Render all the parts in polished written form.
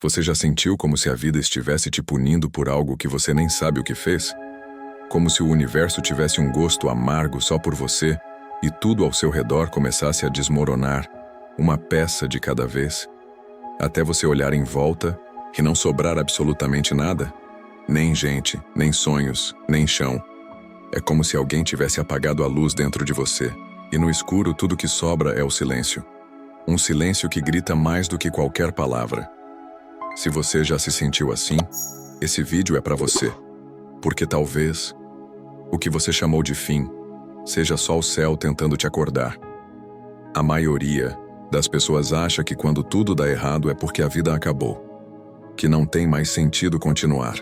Você já sentiu como se a vida estivesse te punindo por algo que você nem sabe o que fez? Como se o universo tivesse um gosto amargo só por você e tudo ao seu redor começasse a desmoronar, uma peça de cada vez, até você olhar em volta e não sobrar absolutamente nada? Nem gente, nem sonhos, nem chão. É como se alguém tivesse apagado a luz dentro de você, e no escuro tudo que sobra é o silêncio. Um silêncio que grita mais do que qualquer palavra. Se você já se sentiu assim, esse vídeo é para você. Porque talvez o que você chamou de fim seja só o céu tentando te acordar. A maioria das pessoas acha que quando tudo dá errado é porque a vida acabou, que não tem mais sentido continuar.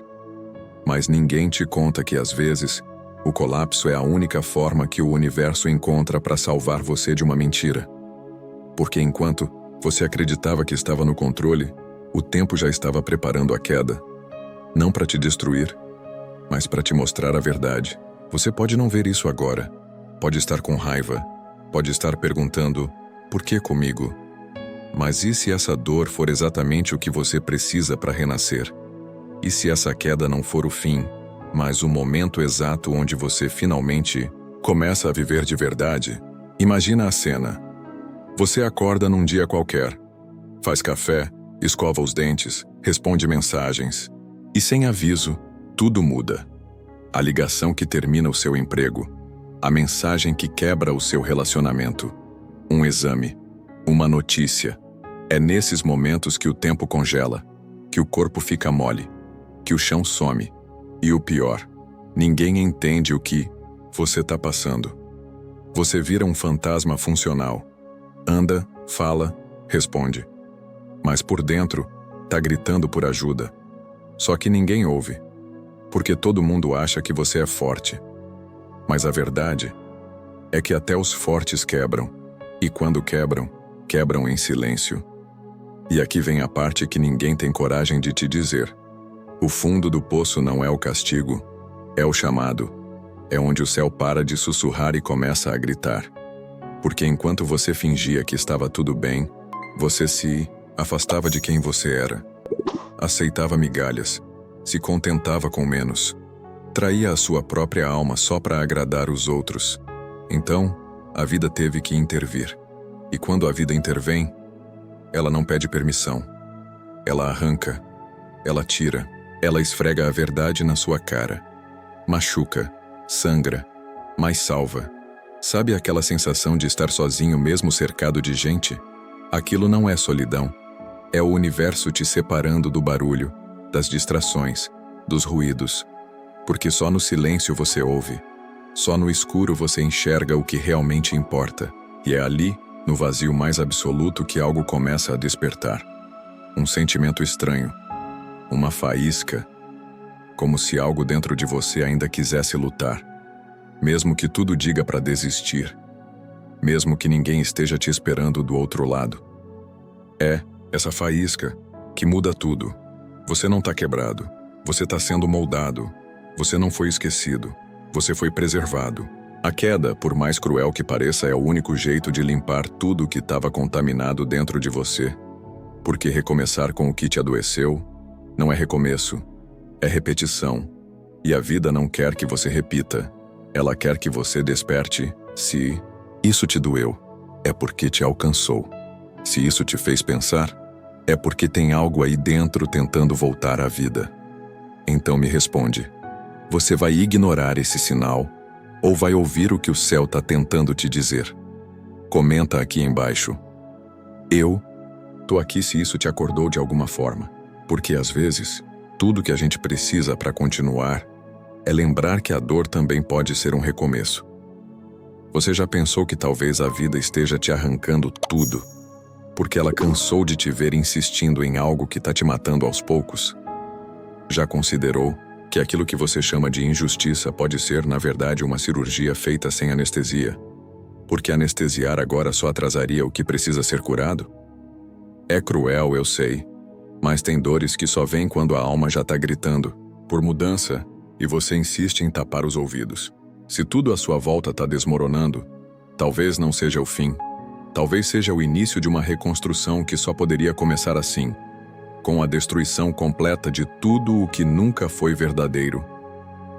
Mas ninguém te conta que às vezes o colapso é a única forma que o universo encontra para salvar você de uma mentira. Porque enquanto você acreditava que estava no controle, o tempo já estava preparando a queda. Não para te destruir, mas para te mostrar a verdade. Você pode não ver isso agora. Pode estar com raiva. Pode estar perguntando, por que comigo? Mas e se essa dor for exatamente o que você precisa para renascer? E se essa queda não for o fim, mas o momento exato onde você finalmente começa a viver de verdade? Imagina a cena. Você acorda num dia qualquer, faz café, escova os dentes, responde mensagens. E sem aviso, tudo muda. A ligação que termina o seu emprego, a mensagem que quebra o seu relacionamento, um exame, uma notícia. É nesses momentos que o tempo congela, que o corpo fica mole, que o chão some. E o pior, ninguém entende o que você está passando. Você vira um fantasma funcional. Anda, fala, responde. Mas por dentro, tá gritando por ajuda. Só que ninguém ouve. Porque todo mundo acha que você é forte. Mas a verdade é que até os fortes quebram. E quando quebram, quebram em silêncio. E aqui vem a parte que ninguém tem coragem de te dizer. O fundo do poço não é o castigo, é o chamado. É onde o céu para de sussurrar e começa a gritar. Porque enquanto você fingia que estava tudo bem, você se afastava de quem você era. Aceitava migalhas, se contentava com menos. Traía a sua própria alma só para agradar os outros. Então, a vida teve que intervir. E quando a vida intervém, ela não pede permissão. Ela arranca, ela tira, ela esfrega a verdade na sua cara. Machuca, sangra, mas salva. Sabe aquela sensação de estar sozinho mesmo cercado de gente? Aquilo não é solidão. É o universo te separando do barulho, das distrações, dos ruídos. Porque só no silêncio você ouve. Só no escuro você enxerga o que realmente importa. E é ali, no vazio mais absoluto, que algo começa a despertar. Um sentimento estranho. Uma faísca. Como se algo dentro de você ainda quisesse lutar. Mesmo que tudo diga para desistir. Mesmo que ninguém esteja te esperando do outro lado. É essa faísca que muda tudo. Você não está quebrado. Você está sendo moldado. Você não foi esquecido. Você foi preservado. A queda, por mais cruel que pareça, é o único jeito de limpar tudo que estava contaminado dentro de você. Porque recomeçar com o que te adoeceu não é recomeço, é repetição. E a vida não quer que você repita. Ela quer que você desperte. Se isso te doeu, é porque te alcançou. Se isso te fez pensar, é porque tem algo aí dentro tentando voltar à vida. Então me responde. Você vai ignorar esse sinal ou vai ouvir o que o céu está tentando te dizer? Comenta aqui embaixo. Eu tô aqui se isso te acordou de alguma forma. Porque às vezes, tudo que a gente precisa para continuar é lembrar que a dor também pode ser um recomeço. Você já pensou que talvez a vida esteja te arrancando tudo, porque ela cansou de te ver insistindo em algo que está te matando aos poucos? Já considerou que aquilo que você chama de injustiça pode ser, na verdade, uma cirurgia feita sem anestesia? Porque anestesiar agora só atrasaria o que precisa ser curado? É cruel, eu sei, mas tem dores que só vêm quando a alma já está gritando por mudança e você insiste em tapar os ouvidos. Se tudo à sua volta está desmoronando, talvez não seja o fim. Talvez seja o início de uma reconstrução que só poderia começar assim, com a destruição completa de tudo o que nunca foi verdadeiro.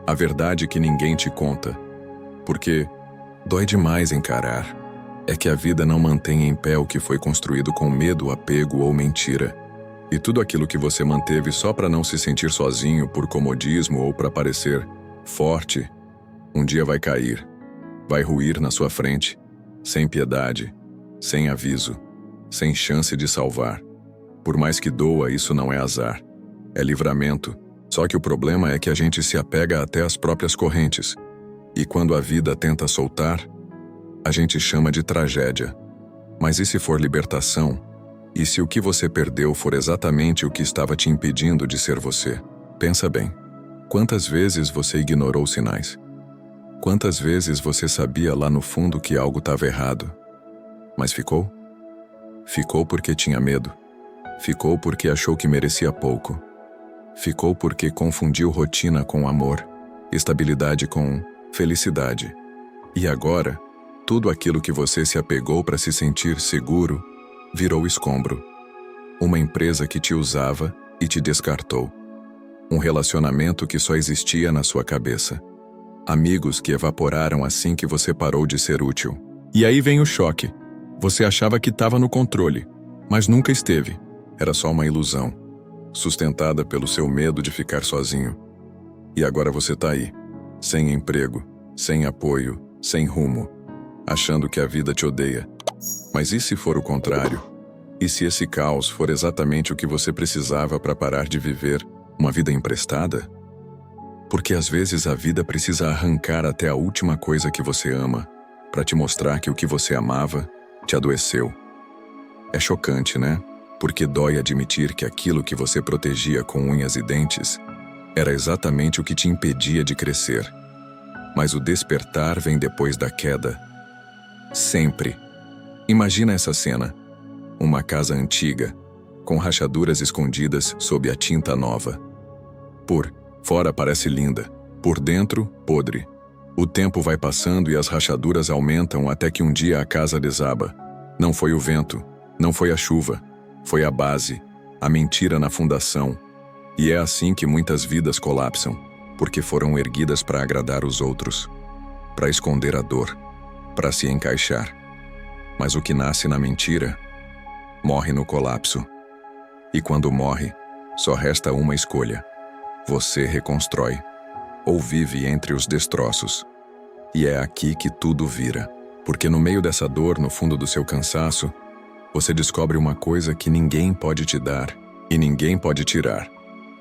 A verdade que ninguém te conta. Porque dói demais encarar. É que a vida não mantém em pé o que foi construído com medo, apego ou mentira. E tudo aquilo que você manteve só para não se sentir sozinho por comodismo ou para parecer forte, um dia vai cair, vai ruir na sua frente, sem piedade, sem aviso, sem chance de salvar. Por mais que doa, isso não é azar, é livramento. Só que o problema é que a gente se apega até às próprias correntes. E quando a vida tenta soltar, a gente chama de tragédia. Mas e se for libertação? E se o que você perdeu for exatamente o que estava te impedindo de ser você? Pensa bem. Quantas vezes você ignorou os sinais? Quantas vezes você sabia lá no fundo que algo estava errado? Mas ficou? Ficou porque tinha medo. Ficou porque achou que merecia pouco. Ficou porque confundiu rotina com amor, estabilidade com felicidade. E agora, tudo aquilo que você se apegou para se sentir seguro virou escombro. Uma empresa que te usava e te descartou. Um relacionamento que só existia na sua cabeça. Amigos que evaporaram assim que você parou de ser útil. E aí vem o choque. Você achava que estava no controle, mas nunca esteve. Era só uma ilusão, sustentada pelo seu medo de ficar sozinho. E agora você tá aí, sem emprego, sem apoio, sem rumo, achando que a vida te odeia. Mas e se for o contrário? E se esse caos for exatamente o que você precisava para parar de viver uma vida emprestada? Porque às vezes a vida precisa arrancar até a última coisa que você ama, para te mostrar que o que você amava te adoeceu. É chocante, né? Porque dói admitir que aquilo que você protegia com unhas e dentes era exatamente o que te impedia de crescer. Mas o despertar vem depois da queda. Sempre. Imagina essa cena. Uma casa antiga, com rachaduras escondidas sob a tinta nova. Por fora parece linda, por dentro, podre. O tempo vai passando e as rachaduras aumentam até que um dia a casa desaba. Não foi o vento, não foi a chuva, foi a base, a mentira na fundação. E é assim que muitas vidas colapsam, porque foram erguidas para agradar os outros, para esconder a dor, para se encaixar. Mas o que nasce na mentira, morre no colapso. E quando morre, só resta uma escolha. Você reconstrói, ou vive entre os destroços. E é aqui que tudo vira. Porque no meio dessa dor, no fundo do seu cansaço, você descobre uma coisa que ninguém pode te dar e ninguém pode tirar.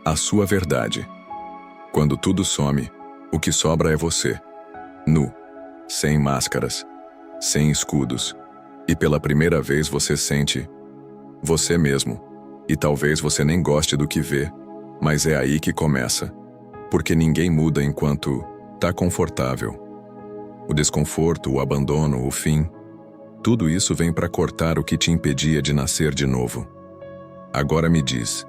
A sua verdade. Quando tudo some, o que sobra é você. Nu, sem máscaras, sem escudos. E pela primeira vez você sente você mesmo. E talvez você nem goste do que vê, mas é aí que começa. Porque ninguém muda enquanto tá confortável. O desconforto, o abandono, o fim, tudo isso vem para cortar o que te impedia de nascer de novo. Agora me diz,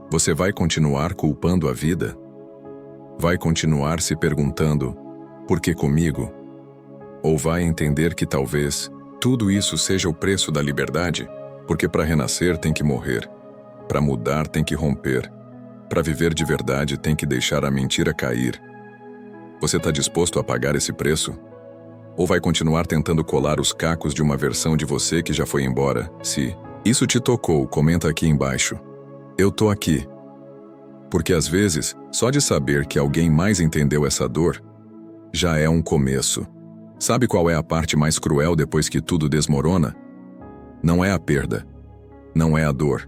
você vai continuar culpando a vida? Vai continuar se perguntando, por que comigo? Ou vai entender que talvez tudo isso seja o preço da liberdade? Porque para renascer tem que morrer, para mudar tem que romper, para viver de verdade tem que deixar a mentira cair. Você está disposto a pagar esse preço? Ou vai continuar tentando colar os cacos de uma versão de você que já foi embora? Se isso te tocou, comenta aqui embaixo. Eu tô aqui. Porque às vezes, só de saber que alguém mais entendeu essa dor, já é um começo. Sabe qual é a parte mais cruel depois que tudo desmorona? Não é a perda. Não é a dor.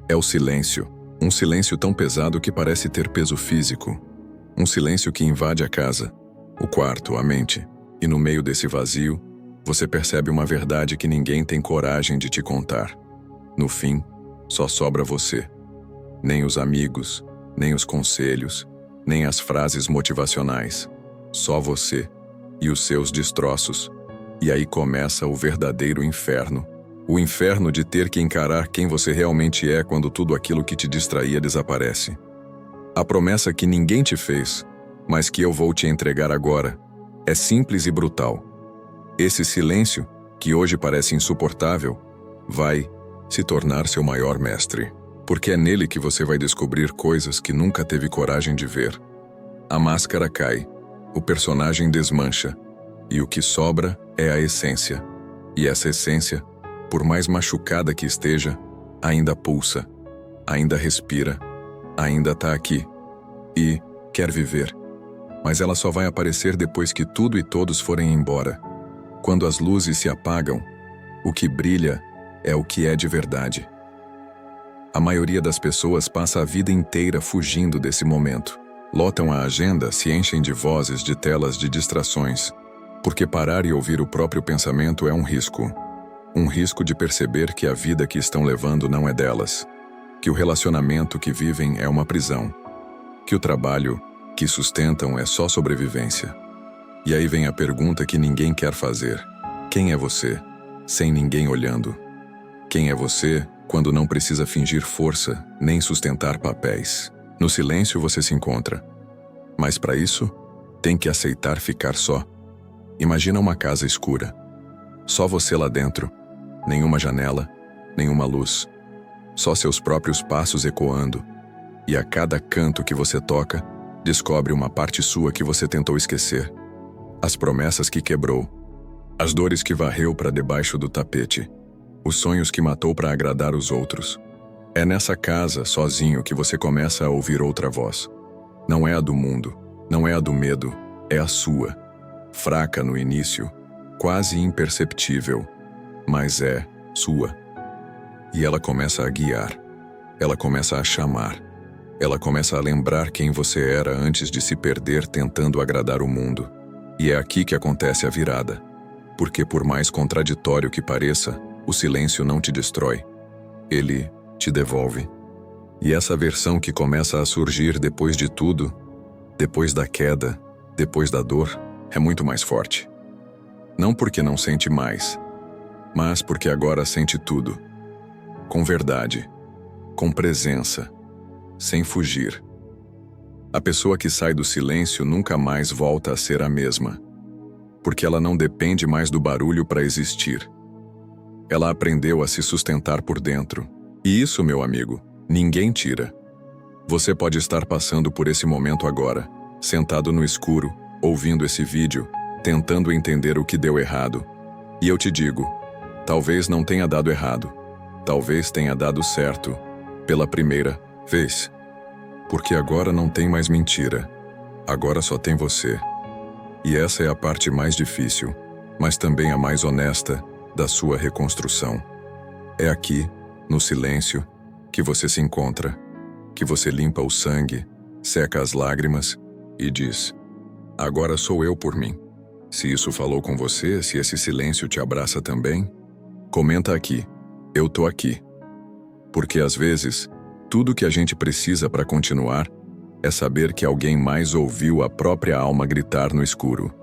É o silêncio. Um silêncio tão pesado que parece ter peso físico. Um silêncio que invade a casa, o quarto, a mente. E no meio desse vazio, você percebe uma verdade que ninguém tem coragem de te contar. No fim, só sobra você. Nem os amigos, nem os conselhos, nem as frases motivacionais. Só você e os seus destroços. E aí começa o verdadeiro inferno. O inferno de ter que encarar quem você realmente é quando tudo aquilo que te distraía desaparece. A promessa que ninguém te fez, mas que eu vou te entregar agora, é simples e brutal. Esse silêncio, que hoje parece insuportável, vai se tornar seu maior mestre. Porque é nele que você vai descobrir coisas que nunca teve coragem de ver. A máscara cai, o personagem desmancha, e o que sobra é a essência. E essa essência, por mais machucada que esteja, ainda pulsa, ainda respira, ainda está aqui e quer viver. Mas ela só vai aparecer depois que tudo e todos forem embora. Quando as luzes se apagam, o que brilha é o que é de verdade. A maioria das pessoas passa a vida inteira fugindo desse momento. Lotam a agenda, se enchem de vozes, de telas, de distrações. Porque parar e ouvir o próprio pensamento é um risco. Um risco de perceber que a vida que estão levando não é delas. Que o relacionamento que vivem é uma prisão. Que o trabalho que sustentam é só sobrevivência. E aí vem a pergunta que ninguém quer fazer. Quem é você, sem ninguém olhando? Quem é você quando não precisa fingir força, nem sustentar papéis? No silêncio você se encontra. Mas para isso, tem que aceitar ficar só. Imagina uma casa escura. Só você lá dentro. Nenhuma janela, nenhuma luz. Só seus próprios passos ecoando. E a cada canto que você toca, descobre uma parte sua que você tentou esquecer. As promessas que quebrou. As dores que varreu para debaixo do tapete. Os sonhos que matou para agradar os outros. É nessa casa, sozinho, que você começa a ouvir outra voz. Não é a do mundo, não é a do medo, é a sua. Fraca no início, quase imperceptível, mas é sua. E ela começa a guiar, ela começa a chamar, ela começa a lembrar quem você era antes de se perder tentando agradar o mundo. E é aqui que acontece a virada. Porque por mais contraditório que pareça, o silêncio não te destrói. Ele te devolve. E essa versão que começa a surgir depois de tudo, depois da queda, depois da dor, é muito mais forte. Não porque não sente mais, mas porque agora sente tudo. Com verdade, com presença, sem fugir. A pessoa que sai do silêncio nunca mais volta a ser a mesma, porque ela não depende mais do barulho para existir. Ela aprendeu a se sustentar por dentro. E isso, meu amigo, ninguém tira. Você pode estar passando por esse momento agora, sentado no escuro, ouvindo esse vídeo, tentando entender o que deu errado. E eu te digo, talvez não tenha dado errado. Talvez tenha dado certo, pela primeira vez. Porque agora não tem mais mentira. Agora só tem você. E essa é a parte mais difícil, mas também a mais honesta da sua reconstrução. É aqui, no silêncio, que você se encontra, que você limpa o sangue, seca as lágrimas e diz: agora sou eu por mim. Se isso falou com você, se esse silêncio te abraça também, comenta aqui, eu tô aqui. Porque às vezes, tudo que a gente precisa para continuar é saber que alguém mais ouviu a própria alma gritar no escuro.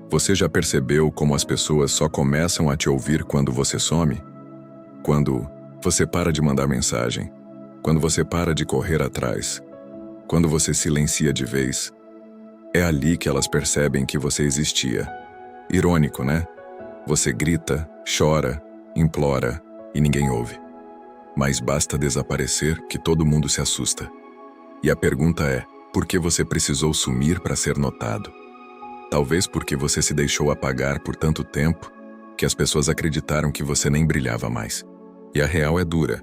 Você já percebeu como as pessoas só começam a te ouvir quando você some? Quando você para de mandar mensagem, quando você para de correr atrás, quando você silencia de vez, é ali que elas percebem que você existia. Irônico, né? Você grita, chora, implora e ninguém ouve. Mas basta desaparecer que todo mundo se assusta. E a pergunta é, por que você precisou sumir para ser notado? Talvez porque você se deixou apagar por tanto tempo que as pessoas acreditaram que você nem brilhava mais. E a real é dura.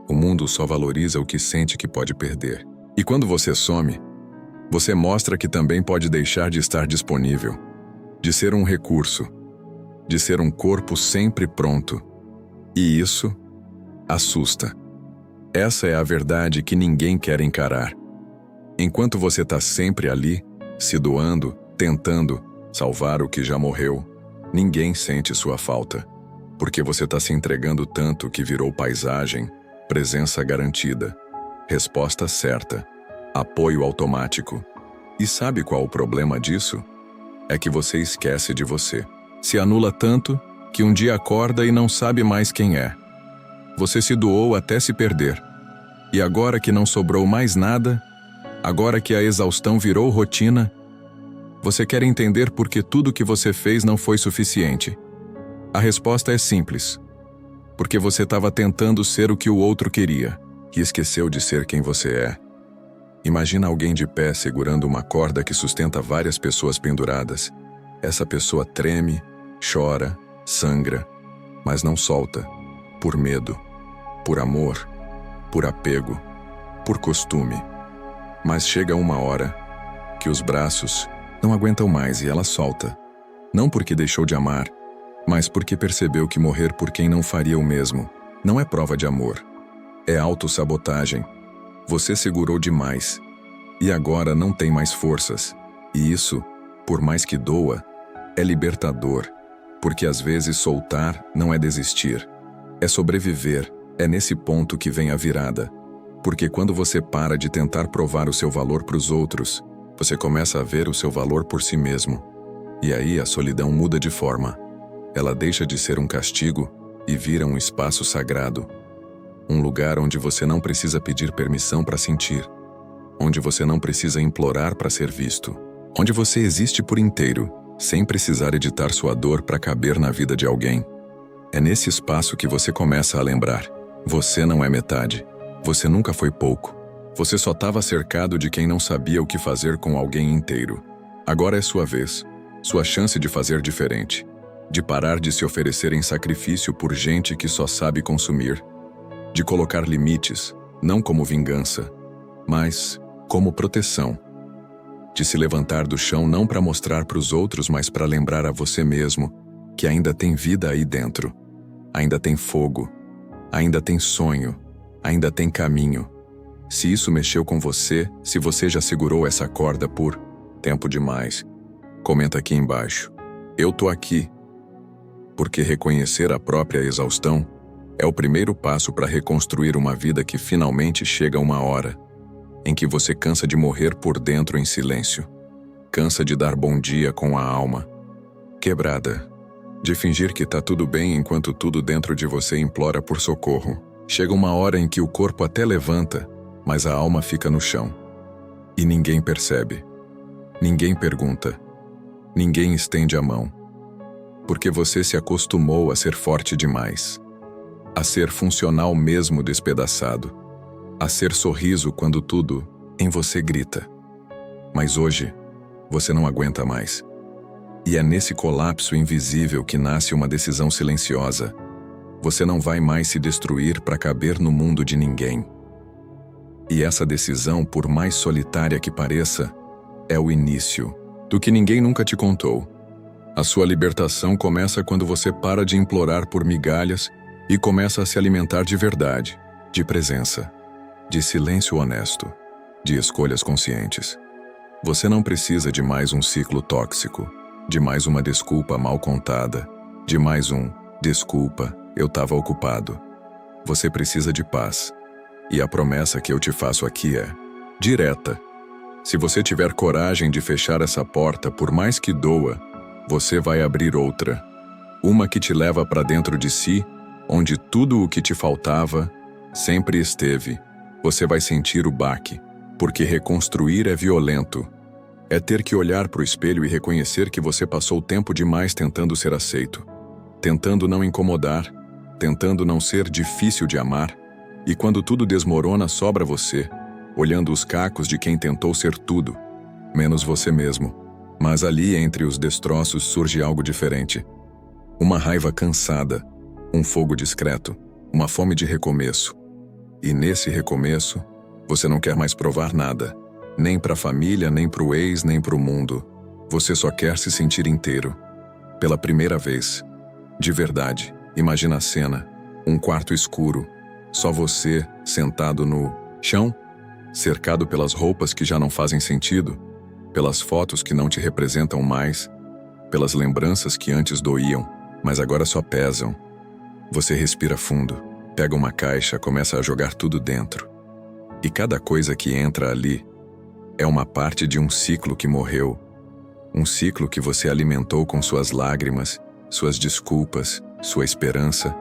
O mundo só valoriza o que sente que pode perder. E quando você some, você mostra que também pode deixar de estar disponível, de ser um recurso, de ser um corpo sempre pronto. E isso assusta. Essa é a verdade que ninguém quer encarar. Enquanto você está sempre ali, se doando, tentando salvar o que já morreu, ninguém sente sua falta. Porque você está se entregando tanto que virou paisagem, presença garantida, resposta certa, apoio automático. E sabe qual o problema disso? É que você esquece de você. Se anula tanto que um dia acorda e não sabe mais quem é. Você se doou até se perder. E agora que não sobrou mais nada, agora que a exaustão virou rotina, você quer entender por que tudo que você fez não foi suficiente. A resposta é simples. Porque você estava tentando ser o que o outro queria. e esqueceu de ser quem você é. Imagina alguém de pé segurando uma corda que sustenta várias pessoas penduradas. Essa pessoa treme, chora, sangra, mas não solta, por medo, por amor, por apego, por costume. Mas chega uma hora que os braços não aguentam mais e ela solta. Não porque deixou de amar, mas porque percebeu que morrer por quem não faria o mesmo não é prova de amor. É autossabotagem. Você segurou demais e agora não tem mais forças. E isso, por mais que doa, é libertador, porque às vezes soltar não é desistir, é sobreviver. É nesse ponto que vem a virada. Porque quando você para de tentar provar o seu valor para os outros, você começa a ver o seu valor por si mesmo. E aí a solidão muda de forma. Ela deixa de ser um castigo e vira um espaço sagrado. Um lugar onde você não precisa pedir permissão para sentir. Onde você não precisa implorar para ser visto. Onde você existe por inteiro, sem precisar editar sua dor para caber na vida de alguém. É nesse espaço que você começa a lembrar. Você não é metade. Você nunca foi pouco. Você só estava cercado de quem não sabia o que fazer com alguém inteiro. Agora é sua vez. Sua chance de fazer diferente. De parar de se oferecer em sacrifício por gente que só sabe consumir. De colocar limites, não como vingança, mas como proteção. De se levantar do chão não para mostrar para os outros, mas para lembrar a você mesmo que ainda tem vida aí dentro. Ainda tem fogo. Ainda tem sonho. Ainda tem caminho. Se isso mexeu com você, se você já segurou essa corda por tempo demais, comenta aqui embaixo. Eu tô aqui. Porque reconhecer a própria exaustão é o primeiro passo para reconstruir uma vida que finalmente chega uma hora em que você cansa de morrer por dentro em silêncio. Cansa de dar bom dia com a alma quebrada. De fingir que tá tudo bem enquanto tudo dentro de você implora por socorro. Chega uma hora em que o corpo até levanta, mas a alma fica no chão. E ninguém percebe. Ninguém pergunta. Ninguém estende a mão. Porque você se acostumou a ser forte demais. A ser funcional mesmo despedaçado. A ser sorriso quando tudo em você grita. Mas hoje, você não aguenta mais. E é nesse colapso invisível que nasce uma decisão silenciosa. Você não vai mais se destruir para caber no mundo de ninguém. E essa decisão, por mais solitária que pareça, é o início do que ninguém nunca te contou. A sua libertação começa quando você para de implorar por migalhas e começa a se alimentar de verdade, de presença, de silêncio honesto, de escolhas conscientes. Você não precisa de mais um ciclo tóxico, de mais uma desculpa mal contada, de mais um desculpa, eu estava ocupado. Você precisa de paz. E a promessa que eu te faço aqui é direta. Se você tiver coragem de fechar essa porta, por mais que doa, você vai abrir outra. Uma que te leva para dentro de si, onde tudo o que te faltava sempre esteve. Você vai sentir o baque, porque reconstruir é violento. É ter que olhar para o espelho e reconhecer que você passou tempo demais tentando ser aceito, tentando não incomodar, tentando não ser difícil de amar, e quando tudo desmorona sobra você, olhando os cacos de quem tentou ser tudo, menos você mesmo. Mas ali entre os destroços surge algo diferente. Uma raiva cansada, um fogo discreto, uma fome de recomeço. E nesse recomeço, você não quer mais provar nada, nem para a família, nem para o ex, nem para o mundo. Você só quer se sentir inteiro. Pela primeira vez. De verdade, imagina a cena, um quarto escuro, só você sentado no chão, cercado pelas roupas que já não fazem sentido, pelas fotos que não te representam mais, pelas lembranças que antes doíam, mas agora só pesam. Você respira fundo, pega uma caixa, começa a jogar tudo dentro. E cada coisa que entra ali é uma parte de um ciclo que morreu, um ciclo que você alimentou com suas lágrimas, suas desculpas, sua esperança,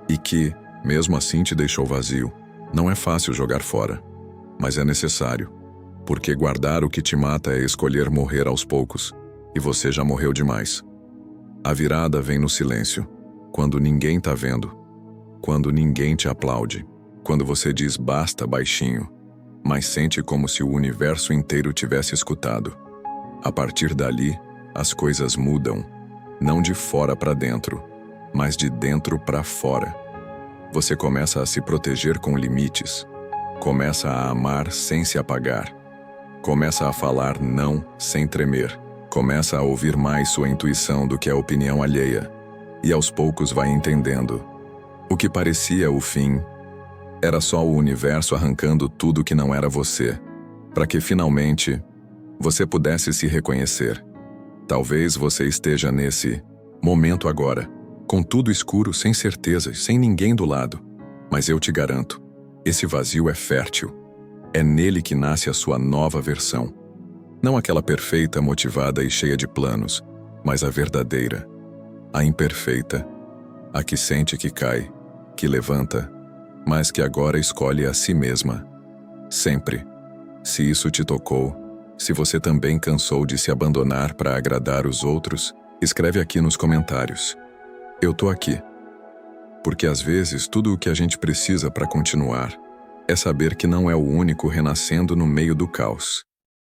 e que, mesmo assim, te deixou vazio. Não é fácil jogar fora, mas é necessário, porque guardar o que te mata é escolher morrer aos poucos, e você já morreu demais. A virada vem no silêncio, quando ninguém tá vendo, quando ninguém te aplaude, quando você diz basta baixinho, mas sente como se o universo inteiro tivesse escutado. A partir dali, as coisas mudam, não de fora para dentro, mas de dentro para fora. Você começa a se proteger com limites, começa a amar sem se apagar, começa a falar não sem tremer, começa a ouvir mais sua intuição do que a opinião alheia, e aos poucos vai entendendo. O que parecia o fim era só o universo arrancando tudo que não era você, para que finalmente você pudesse se reconhecer. Talvez você esteja nesse momento agora, com tudo escuro, sem certezas, sem ninguém do lado. Mas eu te garanto, esse vazio é fértil. É nele que nasce a sua nova versão. Não aquela perfeita, motivada e cheia de planos, mas a verdadeira, a imperfeita, a que sente que cai, que levanta, mas que agora escolhe a si mesma. Sempre. Se isso te tocou, se você também cansou de se abandonar para agradar os outros, escreve aqui nos comentários. Eu tô aqui. Porque às vezes tudo o que a gente precisa para continuar é saber que não é o único renascendo no meio do caos.